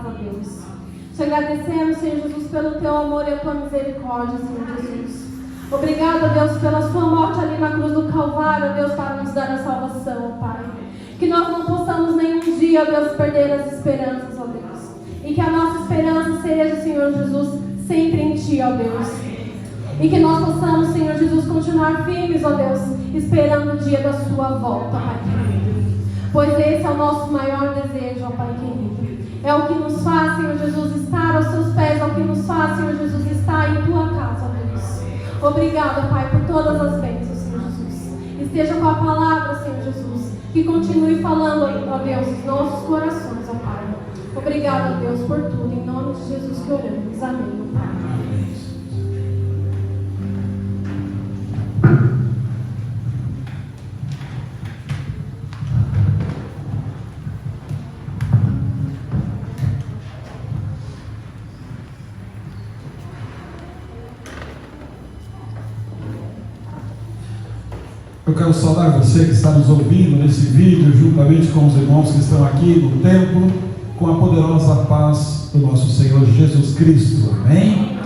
casa, Deus. Te agradecemos, Senhor Jesus, pelo Teu amor e a Tua misericórdia, Senhor Jesus. Obrigada, Deus, pela Sua morte ali na cruz do Calvário, Deus, para nos dar a salvação, Pai. Que nós não possamos nenhum dia, Deus, perder as esperanças, ó Deus. E que a nossa esperança seja, Senhor Jesus, sempre em Ti, ó Deus. E que nós possamos, Senhor Jesus, continuar firmes, ó Deus, esperando o dia da Sua volta, Pai querido. Pois esse é o nosso maior desejo, ó Pai querido. É o que nos faz, Senhor Jesus, estar aos Teus pés. É o que nos faz, Senhor Jesus, estar em Tua casa, ó Deus. Obrigada, Pai, por todas as bênçãos, Senhor Jesus. Esteja com a palavra, Senhor Jesus, que continue falando, ó Deus, nos nossos corações, ó Pai. Obrigada, Deus, por tudo. Em nome de Jesus que oramos. Amém, ó Pai. Eu quero saudar você que está nos ouvindo nesse vídeo, juntamente com os irmãos que estão aqui no templo, com a poderosa paz do nosso Senhor Jesus Cristo. Amém?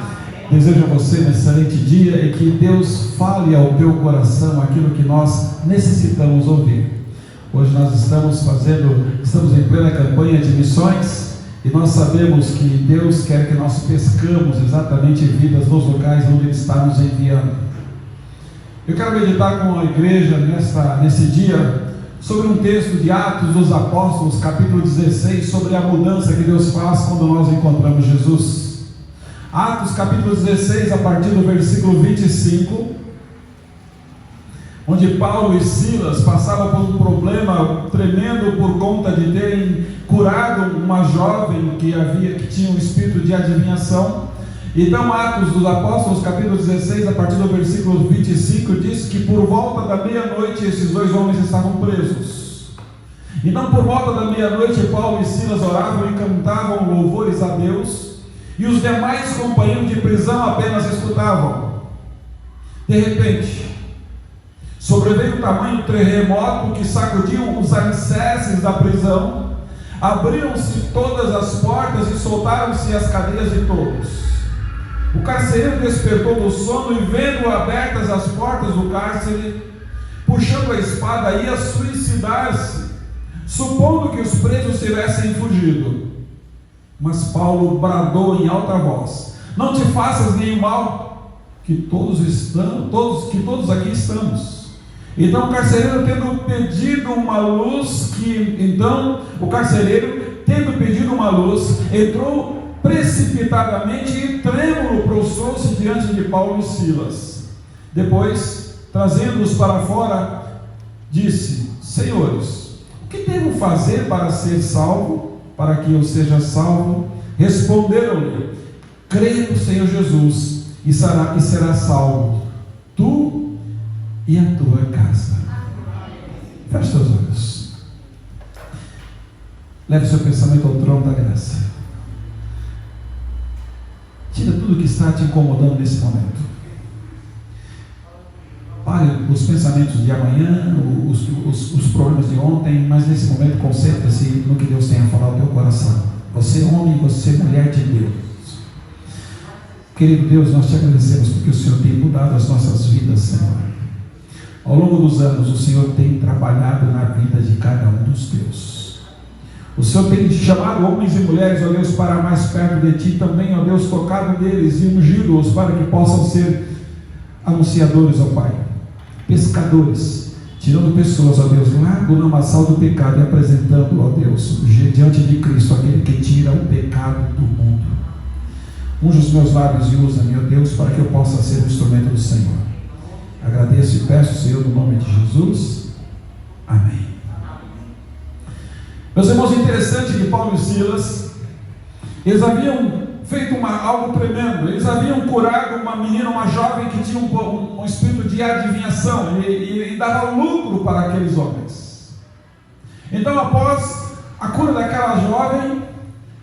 Desejo a você um excelente dia e que Deus fale ao teu coração aquilo que nós necessitamos ouvir. Hoje nós estamos em plena campanha de missões e nós sabemos que Deus quer que nós pescamos exatamente vidas nos locais onde Ele está nos enviando. Eu quero meditar com a igreja nesse dia sobre um texto de Atos dos Apóstolos, capítulo 16, sobre a mudança que Deus faz quando nós encontramos Jesus. Atos capítulo 16, a partir do versículo 25, onde Paulo e Silas passavam por um problema tremendo por conta de terem curado uma jovem que tinha um espírito de adivinhação. Então, Atos dos Apóstolos, capítulo 16, a partir do versículo 25, diz que por volta da meia-noite esses dois homens estavam presos. Então, por volta da meia-noite, Paulo e Silas oravam e cantavam louvores a Deus, e os demais companheiros de prisão apenas escutavam. De repente, sobreveio um tamanho terremoto que sacudiu os alicerces da prisão, abriram-se todas as portas e soltaram-se as cadeias de todos. O carcereiro despertou do sono e, vendo abertas as portas do cárcere, puxando a espada, ia suicidar-se, supondo que os presos tivessem fugido. Mas Paulo bradou em alta voz: não te faças nenhum mal, que todos aqui estamos. Então o carcereiro tendo pedido uma luz, entrou precipitadamente e trêmulo prostrou-se diante de Paulo e Silas. Depois, trazendo-os para fora, disse: senhores, o que devo fazer para ser salvo, para que eu seja salvo? Responderam-lhe: creia no Senhor Jesus e será salvo, tu e a tua casa. Feche seus olhos. Leve seu pensamento ao trono da graça. Tira tudo que está te incomodando nesse momento. Pare os pensamentos de amanhã, os problemas de ontem, mas nesse momento concentra-se no que Deus tem a falar ao teu coração. Você homem, você mulher de Deus. Querido Deus, nós te agradecemos porque o Senhor tem mudado as nossas vidas, Senhor. Ao longo dos anos, o Senhor tem trabalhado na vida de cada um dos teus. O Senhor tem chamado homens e mulheres, ó Deus, para mais perto de Ti também, ó Deus, tocado neles e ungido-os para que possam ser anunciadores, ó Pai, pescadores, tirando pessoas, ó Deus, lá do lamaçal do pecado e apresentando, ó Deus, diante de Cristo, aquele que tira o pecado do mundo. Unge os meus lábios e usa-me, ó Deus, para que eu possa ser um instrumento do Senhor. Agradeço e peço, Senhor, no nome de Jesus. Amém. Meus irmãos, interessante que Paulo e Silas, eles haviam feito algo tremendo. Eles haviam curado uma menina, uma jovem que tinha um espírito de adivinhação e dava lucro para aqueles homens. Então, após a cura daquela jovem,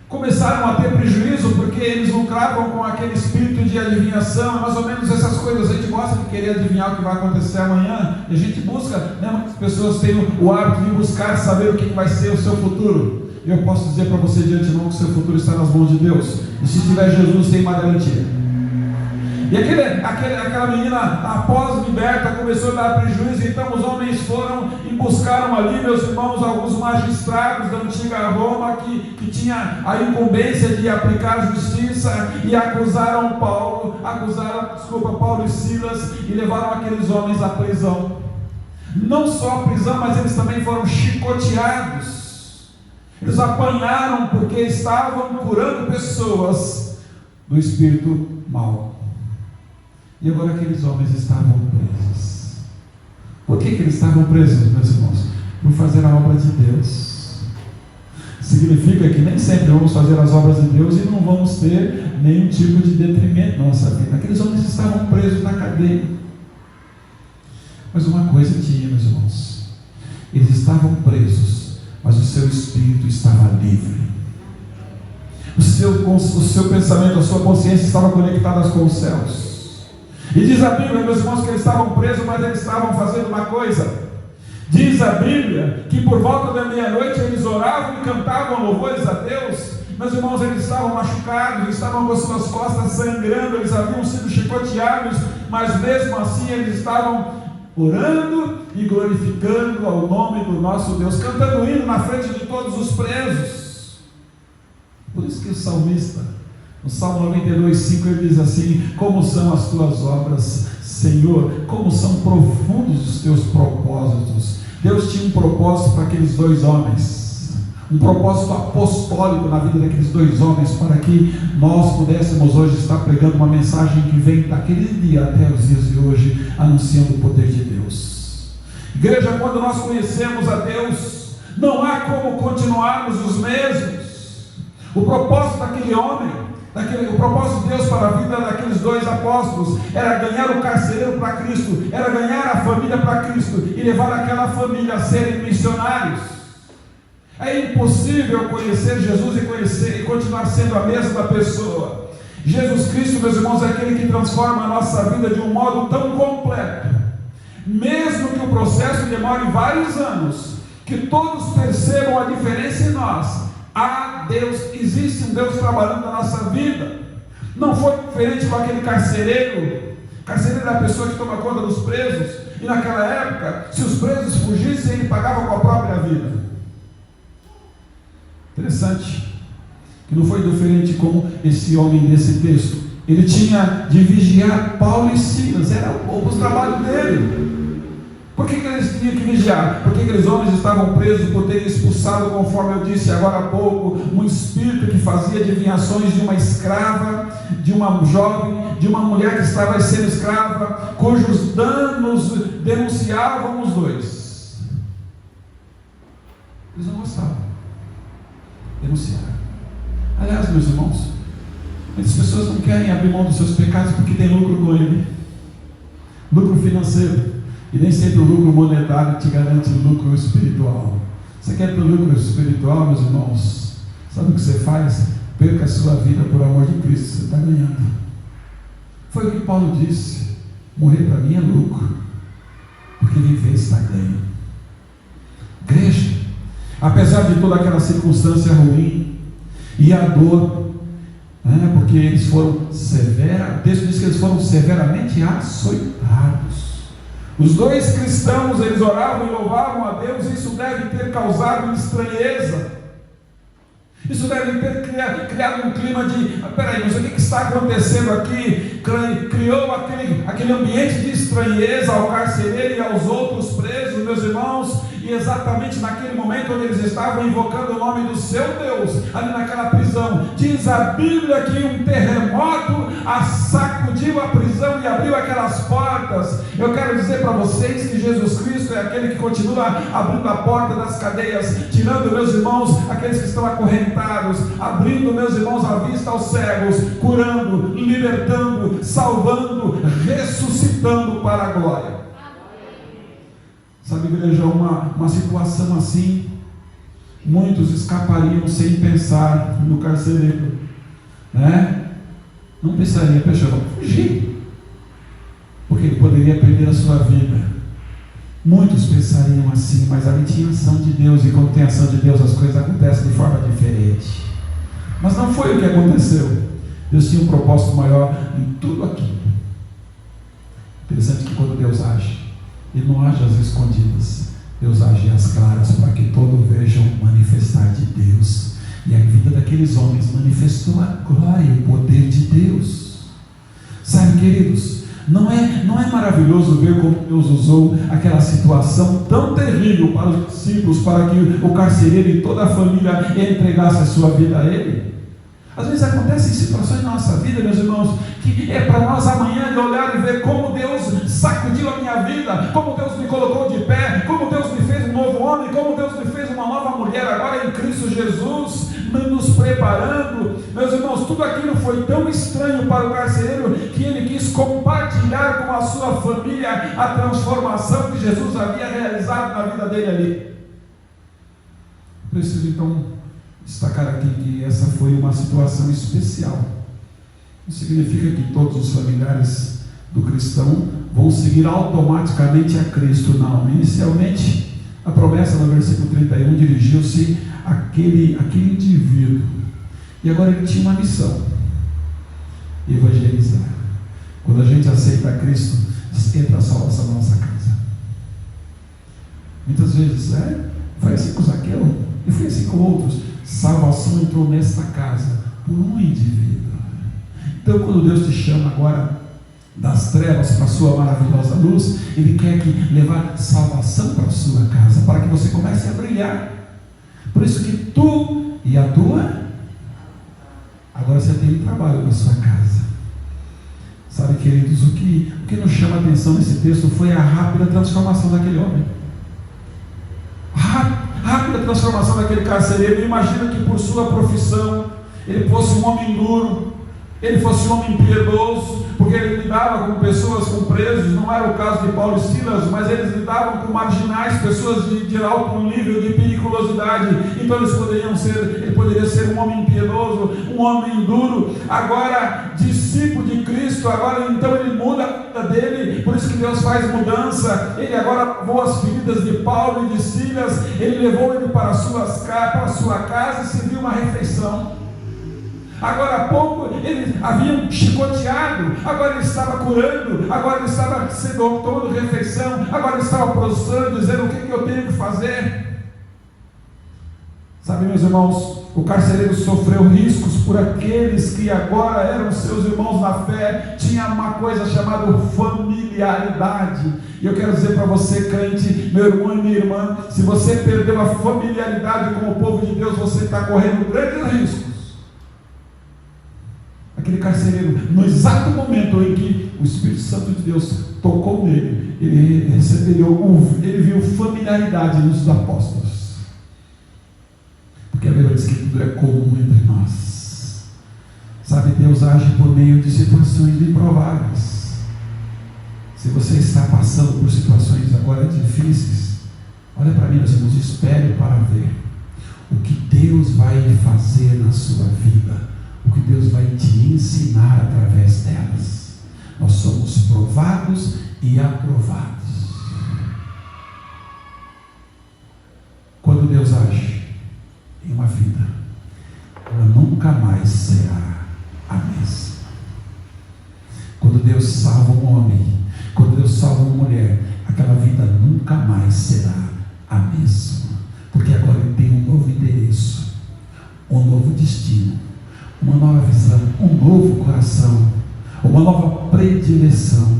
começaram a ter prejuízo porque eles lucravam com aquele espírito de adivinhação, mais ou menos essas coisas. A gente gosta de querer adivinhar o que vai acontecer amanhã, e a gente busca, né? Muitas pessoas têm o hábito de buscar saber o que vai ser o seu futuro. eu posso dizer para você de antemão que seu futuro está nas mãos de Deus. E se tiver Jesus, tem uma garantia. E aquela menina, após liberta, começou a dar prejuízo. Então os homens foram e buscaram ali, meus irmãos, alguns magistrados da antiga Roma que tinha a incumbência de aplicar justiça, e acusaram Paulo e Silas, e levaram aqueles homens à prisão. Não só a prisão, mas eles também foram chicoteados. Eles apanharam porque estavam curando pessoas do espírito mau. E agora aqueles homens estavam presos. Por que eles estavam presos, meus irmãos? Por fazer a obra de Deus. Significa que nem sempre vamos fazer as obras de Deus e não vamos ter nenhum tipo de detrimento na nossa vida. Aqueles homens estavam presos na cadeia. Mas uma coisa tinha, meus irmãos: eles estavam presos, mas o seu espírito estava livre. O seu pensamento, a sua consciência estava conectadas com os céus. E diz a Bíblia, meus irmãos, que eles estavam presos, mas eles estavam fazendo uma coisa. Diz a Bíblia que por volta da meia-noite eles oravam e cantavam louvores a Deus. Meus irmãos, eles estavam machucados, eles estavam com suas costas sangrando, eles haviam sido chicoteados, mas mesmo assim eles estavam orando e glorificando ao nome do nosso Deus, cantando hino na frente de todos os presos. Por isso que o salmista, no Salmo 92:5, ele diz assim: como são as tuas obras, Senhor, como são profundos os teus propósitos. Deus tinha um propósito para aqueles dois homens, um propósito apostólico na vida daqueles dois homens, para que nós pudéssemos hoje estar pregando uma mensagem que vem daquele dia até os dias de hoje, anunciando o poder de Deus. Igreja, quando nós conhecemos a Deus, não há como continuarmos os mesmos. O propósito daquele homem, o propósito de Deus para a vida daqueles dois apóstolos era ganhar o carcereiro para Cristo, era ganhar a família para Cristo e levar aquela família a serem missionários. É impossível conhecer Jesus e continuar sendo a mesma pessoa. Jesus Cristo, meus irmãos, é aquele que transforma a nossa vida de um modo tão completo, mesmo que o processo demore vários anos, que todos percebam a diferença em nós. Há Deus, existe um Deus trabalhando na nossa vida. Não foi diferente com aquele carcereiro. Carcereiro é a pessoa que toma conta dos presos, e naquela época, se os presos fugissem, ele pagava com a própria vida. Interessante, que não foi diferente como esse homem desse texto. Ele tinha de vigiar Paulo e Silas, era o trabalho dele. Por que eles tinham que vigiar? Porque aqueles homens estavam presos por terem expulsado, conforme eu disse agora há pouco, um espírito que fazia adivinhações de uma escrava, de uma jovem, de uma mulher que estava sendo escrava, cujos danos denunciavam os dois. Eles não gostavam. Denunciaram. Aliás, meus irmãos, muitas pessoas não querem abrir mão dos seus pecados porque tem lucro com ele. Lucro financeiro. E nem sempre o lucro monetário te garante o lucro espiritual. Você quer ter lucro espiritual, meus irmãos? Sabe o que você faz? Perca a sua vida por amor de Cristo, você está ganhando. Foi o que Paulo disse: morrer para mim é lucro, porque viver está ganho. Igreja, apesar de toda aquela circunstância ruim e a dor, porque eles foram o texto diz que eles foram severamente açoitados. Os dois cristãos, eles oravam e louvavam a Deus. Isso deve ter causado estranheza. Isso deve ter criado um clima de: peraí, mas o que está acontecendo aqui? Criou aquele ambiente de estranheza ao carcereiro e aos outros presos, meus irmãos. E exatamente naquele momento onde eles estavam invocando o nome do seu Deus, ali naquela prisão, diz a Bíblia que um terremoto sacudiu a prisão e abriu aquelas portas. Eu quero dizer para vocês que Jesus Cristo é aquele que continua abrindo a porta das cadeias, tirando, meus irmãos, aqueles que estão acorrentados, abrindo, meus irmãos, a vista aos cegos, curando, libertando, salvando, ressuscitando para a glória. Sabe, igreja, uma situação assim, muitos escapariam sem pensar no carcereiro, não pensaria: poxa, vamos fugir, porque ele poderia perder a sua vida. Muitos pensariam assim, mas ali tinha ação de Deus, e quando tem ação de Deus as coisas acontecem de forma diferente. Mas não foi o que aconteceu. Deus tinha um propósito maior em tudo aquilo. Interessante que quando Deus age, Ele não age às escondidas, Deus age às claras, para que todos vejam o manifestar de Deus. E a vida daqueles homens manifestou a glória e o poder de Deus. Sabe, queridos, não é maravilhoso ver como Deus usou aquela situação tão terrível para os discípulos, para que o carcereiro e toda a família entregasse a sua vida a Ele? Às vezes acontecem situações na nossa vida, meus irmãos, que é para nós amanhã de olhar e ver como Deus sacudiu a minha vida, como Deus me colocou de pé, como Deus me fez um novo homem, como Deus me fez uma nova mulher agora em Cristo Jesus, nos preparando. Meus irmãos, tudo aquilo foi tão estranho para o carcereiro que ele quis compartilhar com a sua família a transformação que Jesus havia realizado na vida dele ali. Preciso então destacar aqui que essa foi uma situação especial. Não significa que todos os familiares do cristão vão seguir automaticamente a Cristo, não. Inicialmente, a promessa no versículo 31 dirigiu-se àquele indivíduo, e agora ele tinha uma missão: evangelizar. Quando a gente aceita a Cristo, entra a salvação na nossa casa. Muitas vezes, foi assim com Zaqueu, e foi assim com outros. Salvação entrou nesta casa por um indivíduo. Então, quando Deus te chama agora das trevas para a sua maravilhosa luz, Ele quer levar salvação para a sua casa, para que você comece a brilhar. Por isso que tu e a tua, agora você tem um trabalho na sua casa. Sabe, queridos, o que nos chama a atenção nesse texto foi a rápida transformação daquele homem. Rápida transformação daquele carcereiro. Imagina que por sua profissão ele fosse um homem duro, ele fosse um homem impiedoso, porque ele lidava com pessoas, com presos. Não era o caso de Paulo e Silas, mas eles lidavam com marginais, pessoas de alto nível de periculosidade. Então ele poderia ser um homem impiedoso, um homem duro. Agora, discípulo de Cristo, agora então ele muda a vida dele. Por isso que Deus faz mudança. Ele agora lavou as feridas de Paulo e de Silas, ele levou ele para a sua casa e serviu uma refeição. Agora há pouco eles haviam chicoteado, agora ele estava curando, agora ele estava tomando refeição, agora ele estava prostrando, dizendo: o que eu tenho que fazer? Sabe, meus irmãos, o carcereiro sofreu riscos por aqueles que agora eram seus irmãos na fé. Tinha uma coisa chamada familiaridade. E eu quero dizer para você, crente, meu irmão e minha irmã, se você perdeu a familiaridade com o povo de Deus, você está correndo grandes riscos. Aquele carcereiro, no exato momento em que o Espírito Santo de Deus tocou nele, ele viu familiaridade nos apóstolos. Porque a Bíblia diz que tudo é comum entre nós. Sabe, Deus age por meio de situações improváveis. Se você está passando por situações agora difíceis, olha para mim, meus irmãos, espere para ver o que Deus vai fazer na sua vida, o que Deus vai te ensinar através delas. Nós somos provados e aprovados. Quando Deus age em uma vida, ela nunca mais será a mesma. Quando Deus salva um homem, quando Deus salva uma mulher, aquela vida nunca mais será a mesma, porque agora ele tem um novo endereço, um novo destino, uma nova visão, um novo coração, uma nova predileção.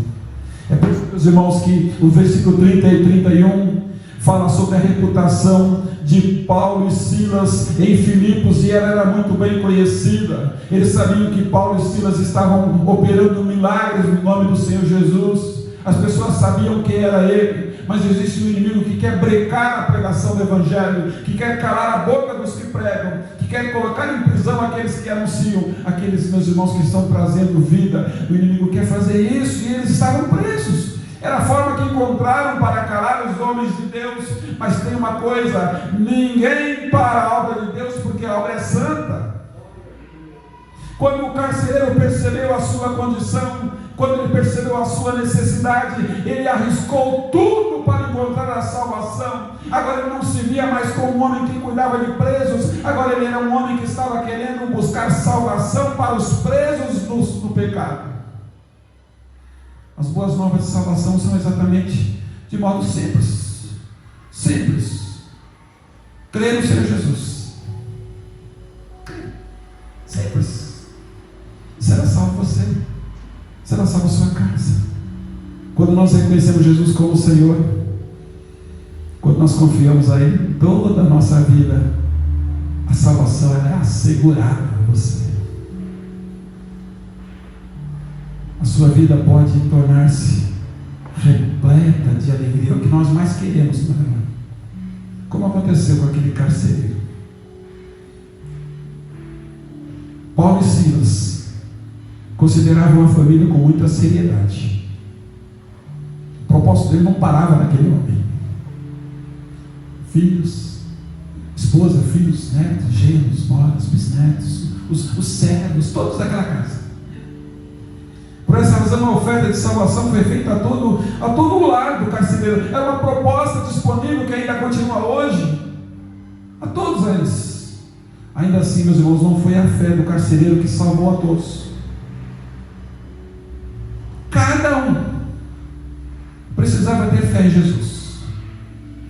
É por isso, meus irmãos, que o versículo 30 e 31 fala sobre a reputação de Paulo e Silas em Filipos, e ela era muito bem conhecida. Eles sabiam que Paulo e Silas estavam operando milagres no nome do Senhor Jesus. As pessoas sabiam quem era ele, mas existe um inimigo que quer brecar a pregação do Evangelho, que quer calar a boca dos que pregam, que quer colocar em prisão aqueles que anunciam, aqueles, meus irmãos, que estão trazendo vida. O inimigo quer fazer isso, e eles estavam presos. Era a forma que encontraram para calar os homens de Deus. Mas tem uma coisa: ninguém para a obra de Deus, porque a obra é santa. Quando o carcereiro percebeu a sua condição, quando ele percebeu a sua necessidade, ele arriscou tudo para encontrar a salvação. Agora ele não se via mais como um homem que cuidava de presos, agora ele era um homem que estava querendo buscar salvação para os presos do pecado. As boas novas de salvação são exatamente de modo simples. Simples. Crer no Senhor Jesus. Simples. Será salvo você. Será salvo a sua casa. Quando nós reconhecemos Jesus como Senhor, quando nós confiamos a Ele toda a nossa vida, a salvação é assegurada a você. A sua vida pode tornar-se repleta de alegria, é o que nós mais queremos, não é? Como aconteceu com aquele carcereiro. Paulo e Silas consideravam a família com muita seriedade. O propósito dele não parava naquele homem. Filhos, esposa, filhos, netos, genros, noras, bisnetos, os servos, todos daquela casa. Por essa razão, a oferta de salvação foi feita a todo o lar do carcereiro. Era uma proposta disponível que ainda continua hoje a todos eles. Ainda assim, meus irmãos, não foi a fé do carcereiro que salvou a todos. Cada um precisava ter fé em Jesus.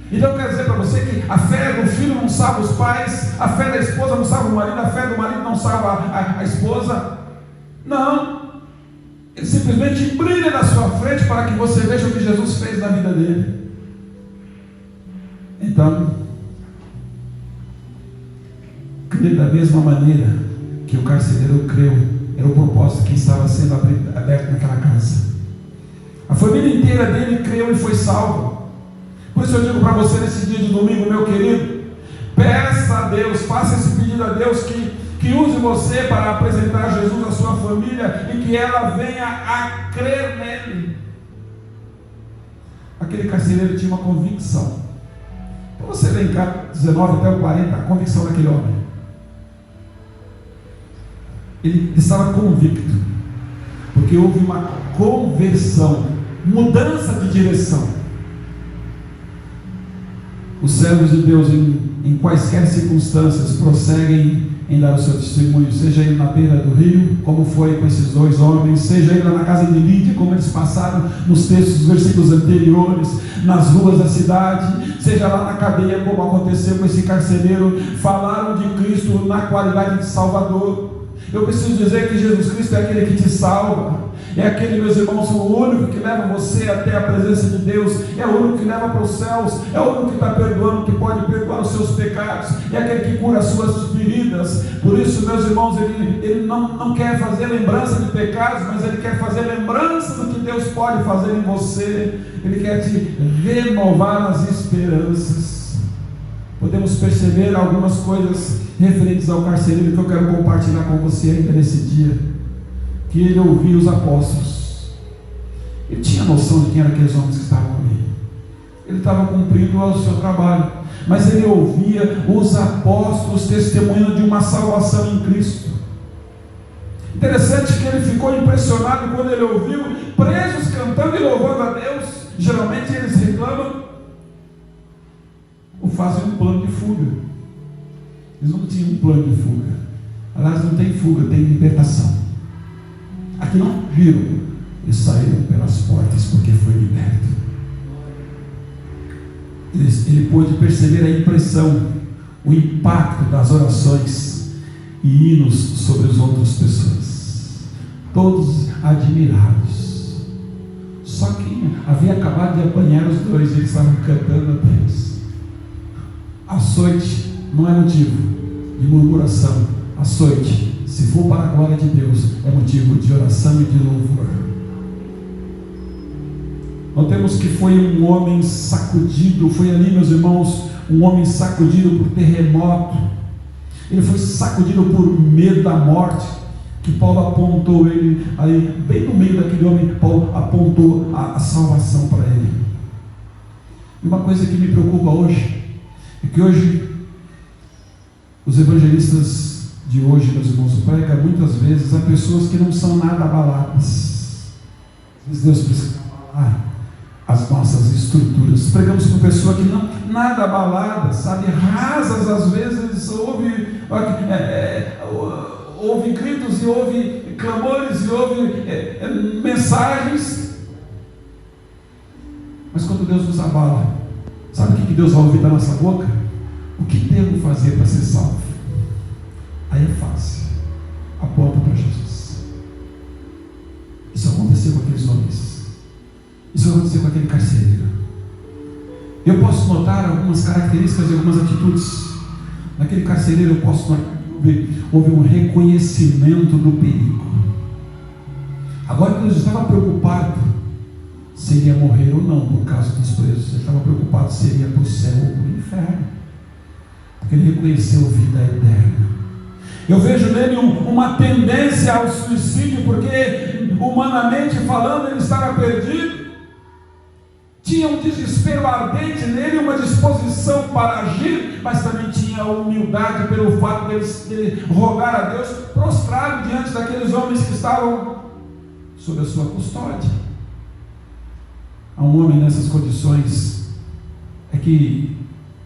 Então eu quero dizer para você que a fé do filho não salva os pais, a fé da esposa não salva o marido, a fé do marido não salva a esposa. Não. Ele simplesmente brilha na sua frente para que você veja o que Jesus fez na vida dele. Então, crer da mesma maneira que o carcereiro creu, era o propósito que estava sendo aberto naquela casa. A família inteira dele creu e foi salva. Por isso eu digo para você nesse dia de domingo, meu querido, peça a Deus, faça esse pedido a Deus que use você para apresentar Jesus à sua família e que ela venha a crer nele. Aquele carcereiro tinha uma convicção. Então você lê em Capítulo 19 até o 40, a convicção daquele homem. Ele estava convicto, porque houve uma conversão, mudança de direção. Os servos de Deus, em quaisquer circunstâncias, prosseguem em dar o seu testemunho, seja ele na beira do rio, como foi com esses dois homens, seja ele na casa de Lídia, como eles passaram nos textos dos versículos anteriores, nas ruas da cidade, seja lá na cadeia, como aconteceu com esse carcereiro, falaram de Cristo na qualidade de Salvador. Eu preciso dizer que Jesus Cristo é aquele que te salva, é aquele, meus irmãos, o único que leva você até a presença de Deus, é o único que leva para os céus, é o único que está perdoando, que pode perdoar os seus pecados, é aquele que cura as suas feridas. Por isso, meus irmãos, ele não quer fazer lembrança de pecados, mas ele quer fazer lembrança do que Deus pode fazer em você. Ele quer te renovar nas esperanças. Podemos perceber algumas coisas referentes ao carcereiro que eu quero compartilhar com você ainda nesse dia. Que ele ouvia os apóstolos. Ele tinha noção de quem eram aqueles homens que estavam ali. Ele estava cumprindo o seu trabalho, mas ele ouvia os apóstolos testemunhando de uma salvação em Cristo. Interessante que ele ficou impressionado quando ele ouviu presos cantando e louvando a Deus. Geralmente eles reclamam ou fazem um plano de fuga. Eles não tinham um plano de fuga. Aliás, não tem fuga, tem libertação. Aqui não viram, eles saíram pelas portas porque foi liberto. Ele pôde perceber a impressão, o impacto das orações e hinos sobre as outras pessoas, todos admirados. Só que havia acabado de apanhar os dois e eles estavam cantando a Deus. Açoite não é motivo de murmuração. Açoite, se for para a glória de Deus, é motivo de oração e de louvor. Notemos que foi um homem sacudido, foi ali, meus irmãos, um homem sacudido por terremoto. Ele foi sacudido por medo da morte, que Paulo apontou ele, aí, bem no meio daquele homem, Paulo apontou a salvação para ele. E uma coisa que me preocupa hoje, é que hoje, os evangelistas de hoje, meus irmãos, pregam muitas vezes a pessoas que não são nada abaladas. Deus precisa falar as nossas estruturas. Pregamos com pessoa que não, nada abalada, sabe, rasas às vezes, ouve gritos e ouve clamores e ouve mensagens. Mas quando Deus nos abala, sabe o que Deus vai ouvir da nossa boca? O que devo fazer para ser salvo? Aí é fácil. Aponta para Jesus. Isso aconteceu com aqueles homens. Isso aconteceu com aquele carcereiro. Eu posso notar algumas características e algumas atitudes. Naquele carcereiro eu posso notar que houve um reconhecimento do perigo. Agora ele estava preocupado se ele ia morrer ou não por causa dos presos. Ele estava preocupado se ele ia para o céu ou para o inferno, porque ele reconheceu a vida eterna. Eu vejo nele uma tendência ao suicídio, porque humanamente falando ele estava perdido. Tinha um desespero ardente nele, uma disposição para agir, mas também tinha humildade pelo fato de rogar a Deus, prostrado diante daqueles homens que estavam sob a sua custódia. A um homem nessas condições é que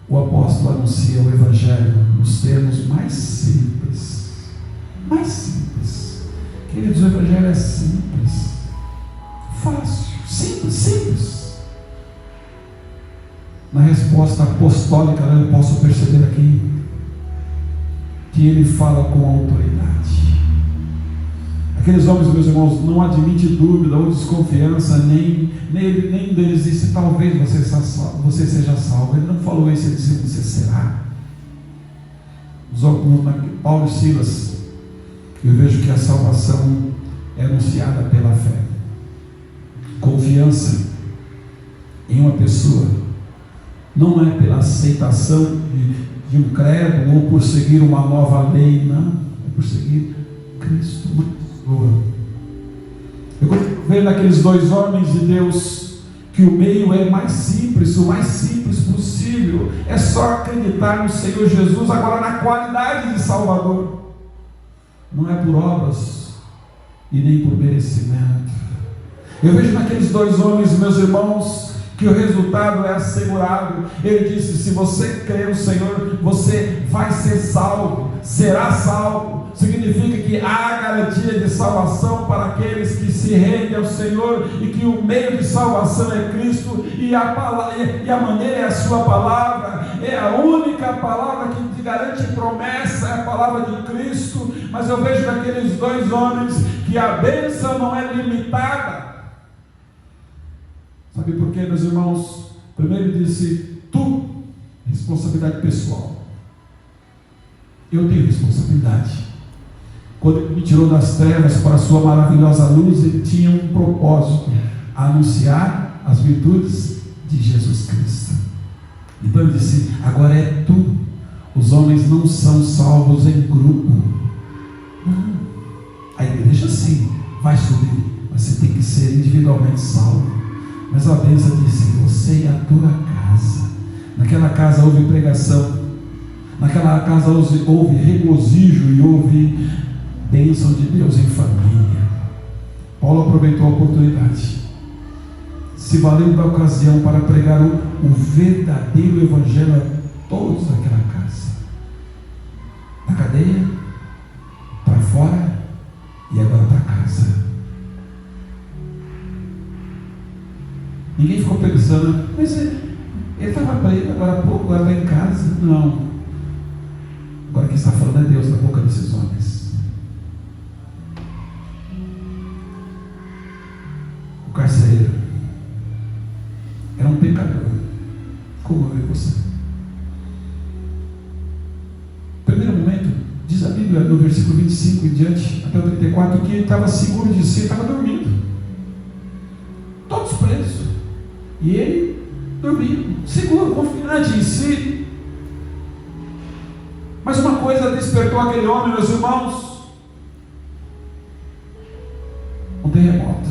o apóstolo anuncia o Evangelho nos termos mais simples. Mais simples. Queridos, o Evangelho é simples, fácil, simples. Na resposta apostólica, eu posso perceber aqui que ele fala com autoridade. Aqueles homens, meus irmãos, não admitem dúvida ou desconfiança, nem deles disse, talvez você seja salvo. Ele não falou isso, ele disse, você será. Paulo e Silas, eu vejo que a salvação é anunciada pela fé. Confiança em uma pessoa não é pela aceitação de um credo ou por seguir uma nova lei, não, é por seguir Cristo. Eu vejo naqueles dois homens de Deus que o meio é mais simples, o mais simples possível, é só acreditar no Senhor Jesus, agora na qualidade de Salvador, não é por obras e nem por merecimento. Eu vejo naqueles dois homens, meus irmãos, que o resultado é assegurado. Ele disse, se você crer no Senhor, você vai ser salvo, será salvo. Significa que há garantia de salvação para aqueles que se rendem ao Senhor, e que o meio de salvação é Cristo, e a maneira é a sua palavra, é a única palavra que te garante promessa, é a palavra de Cristo. Mas eu vejo naqueles dois homens que a bênção não é limitada. Sabe por quê, meus irmãos? Primeiro ele disse, responsabilidade pessoal. Eu tenho responsabilidade. Quando ele me tirou das trevas para a sua maravilhosa luz, ele tinha um propósito, anunciar as virtudes de Jesus Cristo. Então ele disse, agora é tu. Os homens não são salvos em grupo. Não. A igreja sim, vai subir, mas você tem que ser individualmente salvo. Mas a bênção disse, você e a tua casa. Naquela casa houve pregação, naquela casa houve regozijo e houve bênção de Deus em família. Paulo aproveitou a oportunidade, se valeu da ocasião para pregar o verdadeiro evangelho a todos daquela casa, da cadeia para fora e agora para casa. Ninguém ficou pensando, mas ele estava para ele agora há pouco, agora está em casa. Não. Agora quem está falando é Deus na boca desses homens. O carcereiro era um pecador, como eu e você. Primeiro momento, diz a Bíblia no versículo 25 em diante, até o 34, que ele estava seguro de si, estava dormindo. Todos presos. E ele dormindo, seguro, confiante em si. Mas uma coisa despertou aquele homem, meus irmãos: um terremoto.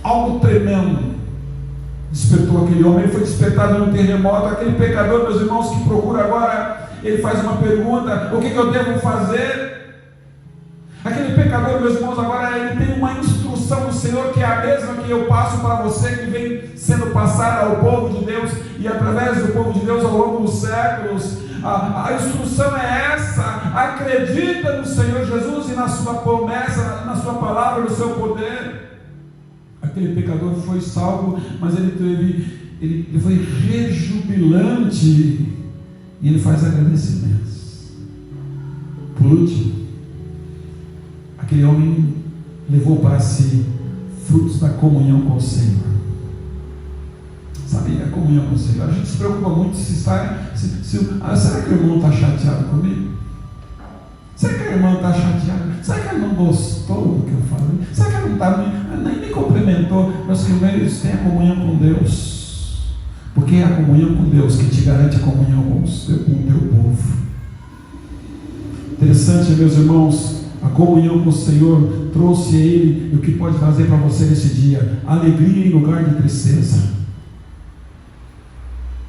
Algo tremendo despertou aquele homem. Ele foi despertado num terremoto. Aquele pecador, meus irmãos, que procura agora, ele faz uma pergunta: o que eu devo fazer? Aquele pecador, meus irmãos, agora ele tem uma instrução instrução do Senhor, que é a mesma que eu passo para você, que vem sendo passada ao povo de Deus e através do povo de Deus ao longo dos séculos. A instrução é essa: acredita no Senhor Jesus e na sua promessa, na sua palavra, no seu poder. Aquele pecador foi salvo, mas ele foi rejubilante e ele faz agradecimentos. Por último, aquele homem levou para si frutos da comunhão com o Senhor. Sabe, a comunhão com o Senhor. A gente se preocupa muito será que o irmão está chateado comigo? Será que a irmã está chateada? Será que ela não gostou do que eu falei? Será que ela não está, nem me cumprimentou? Meus queridos, tem a comunhão com Deus, porque é a comunhão com Deus que te garante a comunhão com o teu povo. Interessante, meus irmãos, a comunhão com o Senhor trouxe a Ele o que pode trazer para você nesse dia: alegria em lugar de tristeza.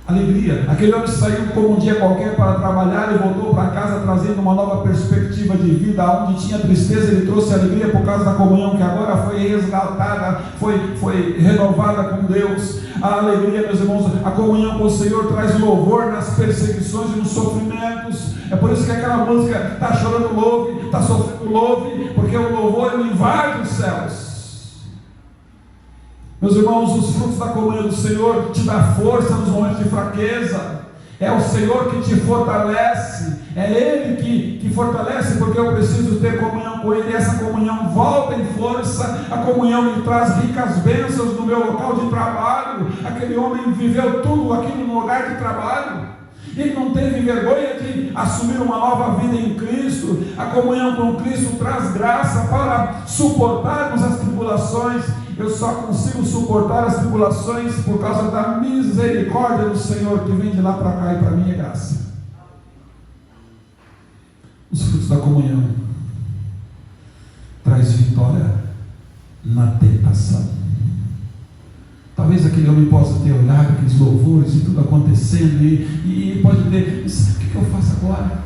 Alegria. Aquele homem saiu como um dia qualquer para trabalhar e voltou para casa trazendo uma nova perspectiva de vida. Onde tinha tristeza, ele trouxe alegria por causa da comunhão que agora foi resgatada, foi renovada com Deus. A alegria, meus irmãos, a comunhão com o Senhor traz louvor nas perseguições e nos sofrimentos. É por isso que aquela música: está chorando, louve, está sofrendo, louve, porque o louvor ele invade os céus. Meus irmãos, os frutos da comunhão do Senhor te dá força nos momentos de fraqueza. É o Senhor que te fortalece, é Ele que fortalece, porque eu preciso ter comunhão com Ele. E essa comunhão volta em força. A comunhão me traz ricas bênçãos no meu local de trabalho. Aquele homem viveu tudo aquilo no lugar de trabalho. Ele não teve vergonha de assumir uma nova vida em Cristo. A comunhão com Cristo traz graça para suportarmos as tribulações. Eu só consigo suportar as tribulações por causa da misericórdia do Senhor, que vem de lá para cá, e para mim é graça. Os frutos da comunhão traz vitória na tentação. Talvez aquele homem possa ter olhado aqueles louvores e tudo acontecendo e pode dizer: o que eu faço agora?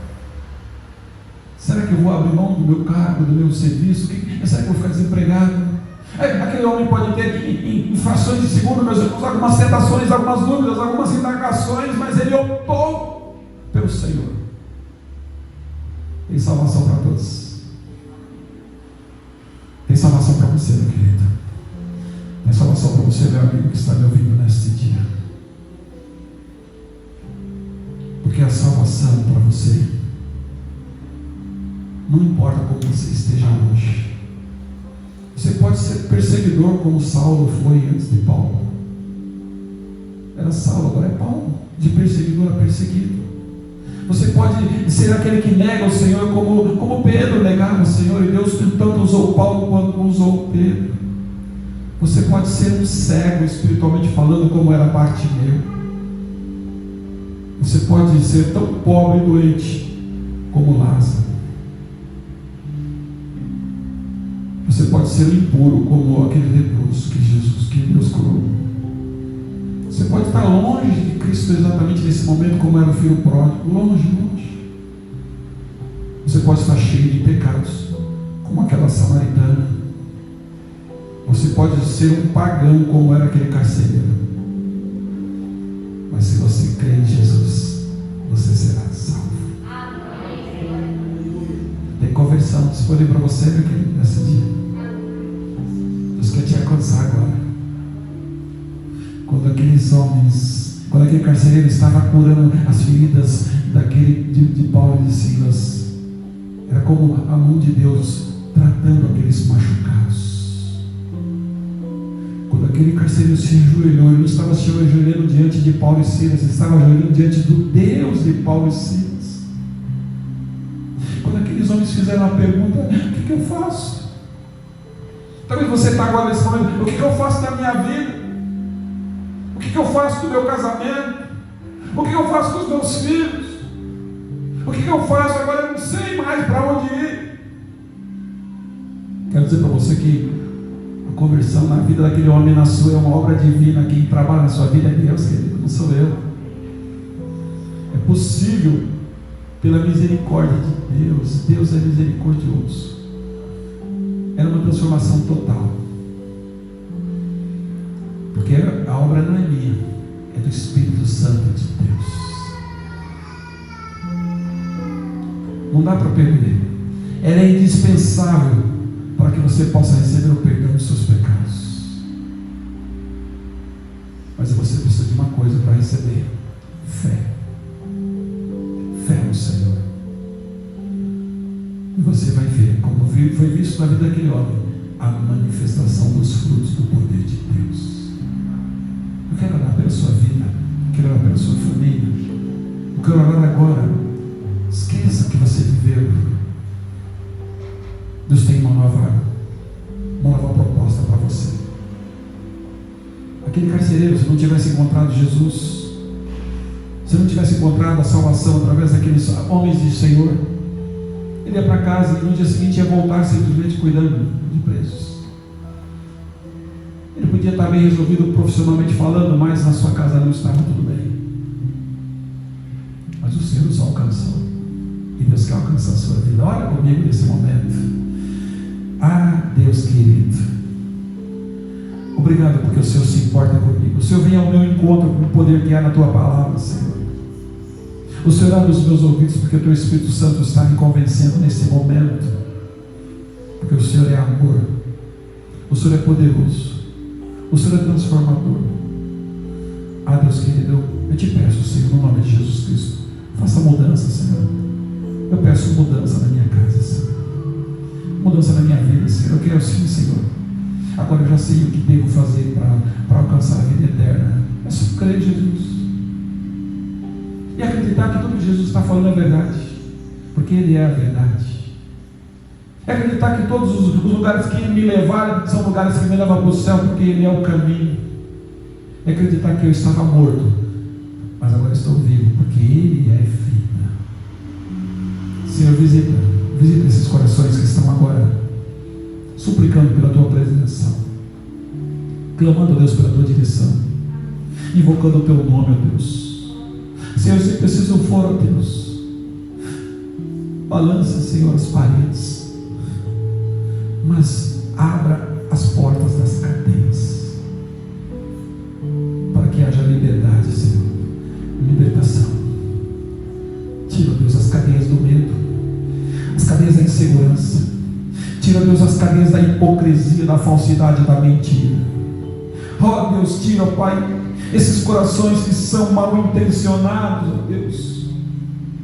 Será que eu vou abrir mão do meu cargo, do meu serviço? Será que eu vou ficar desempregado? Aquele homem pode ter infrações de seguro, meus irmãos, algumas tentações, algumas dúvidas, algumas indagações, mas ele optou pelo Senhor. Tem salvação para todos. Tem salvação para você, meu querido. Tem salvação para você, meu amigo, que está me ouvindo neste dia. Porque a salvação para você, não importa como você esteja hoje. Você pode ser perseguidor como Saulo foi antes de Paulo. Era Saulo, agora é Paulo. De perseguidor a perseguido. Você pode ser aquele que nega o Senhor, como Pedro negava o Senhor, e Deus tanto usou Paulo quanto usou Pedro. Você pode ser um cego espiritualmente falando, como era Bartimeu. Você pode ser tão pobre e doente como Lázaro. Você pode ser impuro como aquele leproso que Deus curou. Você pode estar longe de Cristo exatamente nesse momento, como era o filho pródigo, longe. Você pode estar cheio de pecados, como aquela samaritana. Você pode ser um pagão, como era aquele carcereiro. Mas se você crê em Jesus, você será salvo. Tem conversão disponível para você, meu querido, nesse dia. Deus quer te alcançar agora. Quando aquele carcereiro estava curando as feridas de Paulo e de Silas, era como a mão de Deus tratando aqueles machucados. Quando aquele carcereiro se ajoelhou, ele não estava se ajoelhando diante de Paulo e Silas, ele estava ajoelhando diante do Deus de Paulo e Silas. Quando aqueles homens fizeram a pergunta: o que eu faço? Talvez você está agora nesse momento: o que eu faço da minha vida? O que eu faço do meu casamento? O que eu faço dos meus filhos? O que eu faço agora? Eu não sei mais para onde ir. Quero dizer para você que a conversão na vida daquele homem, na sua, é uma obra divina. Quem trabalha na sua vida é Deus, querido, não sou eu. É possível pela misericórdia de Deus. Deus é misericordioso. Era uma transformação total. Porque a obra não é minha, é do Espírito Santo de Deus. Não dá para perder. Ela é indispensável para que você possa receber o perdão dos seus pecados. Mas você precisa de uma coisa para receber: fé. Fé no Senhor. E você vai ver, como foi visto na vida daquele homem, a manifestação dos frutos do poder de Deus. Eu quero orar pela sua vida, eu quero orar pela sua família, eu quero orar agora. Esqueça que você viveu. Deus tem uma nova proposta para você. Aquele carcereiro, se não tivesse encontrado Jesus, se não tivesse encontrado a salvação através daqueles homens de Senhor, ele ia para casa e no dia seguinte ia voltar simplesmente cuidando de presos. Ele podia estar bem resolvido profissionalmente falando, mas na sua casa não estava tudo bem. Mas o Senhor os alcançou. E Deus quer alcançar a sua vida. Olha comigo nesse momento. Ah, Deus querido, obrigado porque o Senhor se importa comigo. O Senhor vem ao meu encontro com o poder que há na Tua palavra, Senhor. O Senhor abre os meus ouvidos porque o Teu Espírito Santo está me convencendo nesse momento. Porque o Senhor é amor, o Senhor é poderoso, o Senhor é transformador. Ah, Deus querido, eu te peço, Senhor, no nome de Jesus Cristo, faça mudança, Senhor. Eu peço mudança na minha casa, Senhor. Mudança na minha vida, Senhor. Eu quero sim, Senhor. Agora eu já sei o que devo fazer para alcançar a vida eterna. É só crer em Jesus e acreditar que tudo que Jesus está falando é verdade, porque Ele é a verdade. É acreditar que todos os lugares que Ele me levar são lugares que me levam para o céu, porque Ele é o caminho. É acreditar que eu estava morto, mas agora estou vivo, porque Ele é vida. Senhor, visita esses corações que estão agora suplicando pela Tua presença, clamando a Deus pela Tua direção, invocando o Teu nome, ó Deus. Senhor, se preciso for, ó Deus, balança, Senhor, as paredes, mas abra as portas das cadeias, para que haja liberdade, Senhor, libertação. Tira, ó Deus, as cadeias do medo, as cadeias da insegurança. Tira, Deus, as cadeias da hipocrisia, da falsidade, da mentira. Oh, Deus, tira, Pai, esses corações que são mal intencionados, oh Deus.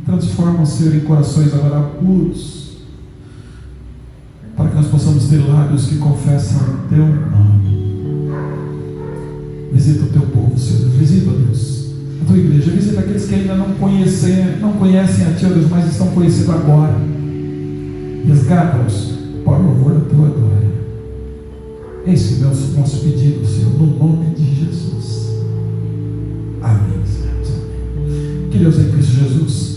Transforma, Senhor, em corações agora puros, para que nós possamos ter lábios que confessam o Teu nome. Visita o Teu povo, Senhor. Visita, Deus, a Tua igreja. Visita aqueles que ainda não conhecem a Ti, Deus, mas estão conhecendo agora. Resgata-os para o louvor da Tua glória. Esse é o nosso pedido, Senhor, no nome de Jesus. Amém. Que Deus em Cristo Jesus